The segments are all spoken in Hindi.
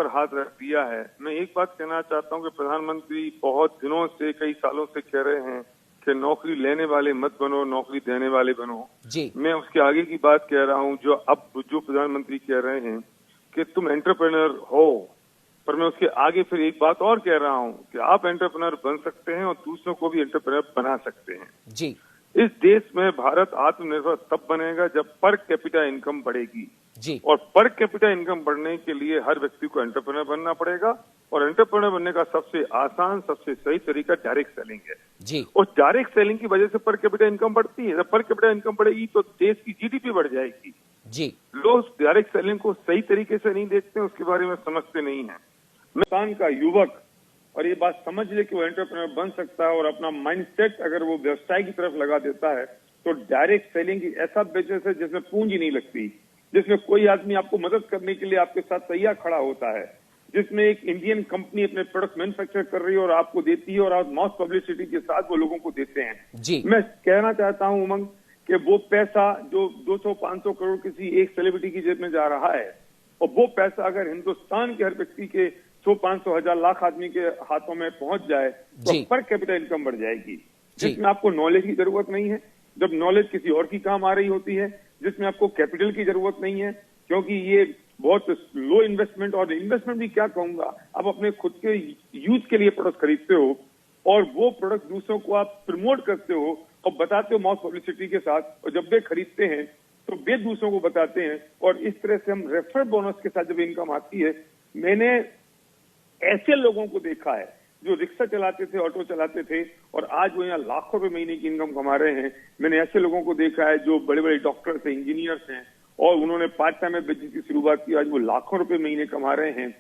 पर हाथ रख दिया है। मैं एक बात कहना चाहता हूं कि प्रधानमंत्री बहुत दिनों से, कई सालों से कह रहे हैं कि नौकरी लेने वाले मत बनो, नौकरी देने वाले बनो जी। मैं उसके आगे की बात कह रहा हूं, जो प्रधानमंत्री कह रहे हैं कि तुम एंटरप्रेन्योर हो, पर मैं उसके आगे फिर एक बात और कह रहा हूं कि आप एंटरप्रेन्योर बन सकते हैं और दूसरों को भी एंटरप्रेन्योर बना सकते हैं। जी। इस देश में भारत आत्मनिर्भर तब बनेगा जब पर कैपिटा इनकम बढ़ेगी जी। और पर कैपिटा इनकम बढ़ने के लिए हर व्यक्ति को एंटरप्रेन्योर बनना पड़ेगा और एंटरप्रेन्योर बनने का सबसे आसान, सबसे सही तरीका डायरेक्ट सेलिंग है जी। और डायरेक्ट सेलिंग की वजह से पर कैपिटा इनकम बढ़ती है। जब पर कैपिटा इनकम बढ़ेगी तो देश की जीडीपी बढ़ जाएगी जी। लोग डायरेक्ट सेलिंग को सही तरीके से नहीं देखते, उसके बारे में समझते नहीं है। हिंदुस्तान का युवक और ये बात समझ ले कि वो एंटरप्रेन्योर बन सकता है और अपना माइंडसेट अगर वो व्यवसाय की तरफ लगा देता है तो डायरेक्ट सेलिंग ऐसा बिजनेस है जिसमें पूंजी नहीं लगती, जिसमें कोई आदमी आपको मदद करने के लिए आपके साथ तैयार खड़ा होता है, जिसमें एक इंडियन कंपनी अपने प्रोडक्ट मैन्युफैक्चर कर रही है और आपको देती है और आप मॉस पब्लिसिटी के साथ वो लोगों को देते हैं। जी। मैं कहना चाहता हूं उमंग कि वो पैसा जो 200-500 करोड़ किसी एक सेलिब्रिटी की जेब में जा रहा है और वो पैसा अगर हिंदुस्तान के हर व्यक्ति के 100-500 हजार लाख आदमी के हाथों में पहुंच जाए तो पर कैपिटल इनकम बढ़ जाएगी, जिसमें आपको नॉलेज की जरूरत नहीं है। जब नॉलेज किसी और की काम आ रही होती है, जिसमें आपको कैपिटल की जरूरत नहीं है, क्योंकि ये बहुत लो इन्वेस्टमेंट, और इन्वेस्टमेंट भी क्या कहूंगा, आप अपने खुद के यूज के लिए प्रोडक्ट खरीदते हो और वो प्रोडक्ट दूसरों को आप प्रमोट करते हो और बताते हो माउथ पब्लिसिटी के साथ, और जब वे खरीदते हैं तो वे दूसरों को बताते हैं और इस तरह से हम रेफर बोनस के साथ जब इनकम आती है। मैंने ऐसे लोगों को देखा है जो रिक्शा चलाते थे, ऑटो चलाते थे और आज वो यहाँ लाखों रुपए महीने की इनकम कमा रहे हैं। मैंने ऐसे लोगों को देखा है जो बड़े बड़े डॉक्टर्स हैं, इंजीनियर्स हैं और उन्होंने पार्ट टाइम में बिजनेस की शुरुआत की, आज वो लाखों रुपए महीने कमा रहे हैं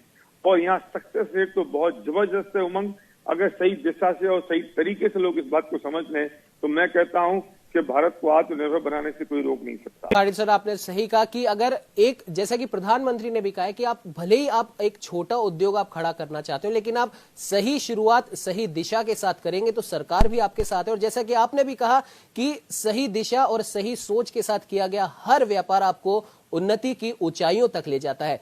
और यहाँ सक्सेस रेट तो बहुत जबरदस्त है उमंग। अगर सही दिशा से और सही तरीके से लोग इस बात को समझ लें तो मैं कहता हूं कि भारत को आत्मनिर्भर बनाने से कोई रोक नहीं सकता। सर, आपने सही कहा कि अगर एक, जैसा कि प्रधानमंत्री ने भी कहा है कि आप भले ही आप एक छोटा उद्योग आप खड़ा करना चाहते हो, लेकिन आप सही शुरुआत सही दिशा के साथ करेंगे तो सरकार भी आपके साथ है। और जैसा कि आपने भी कहा कि सही दिशा और सही सोच के साथ किया गया हर व्यापार आपको उन्नति की ऊंचाइयों तक ले जाता है।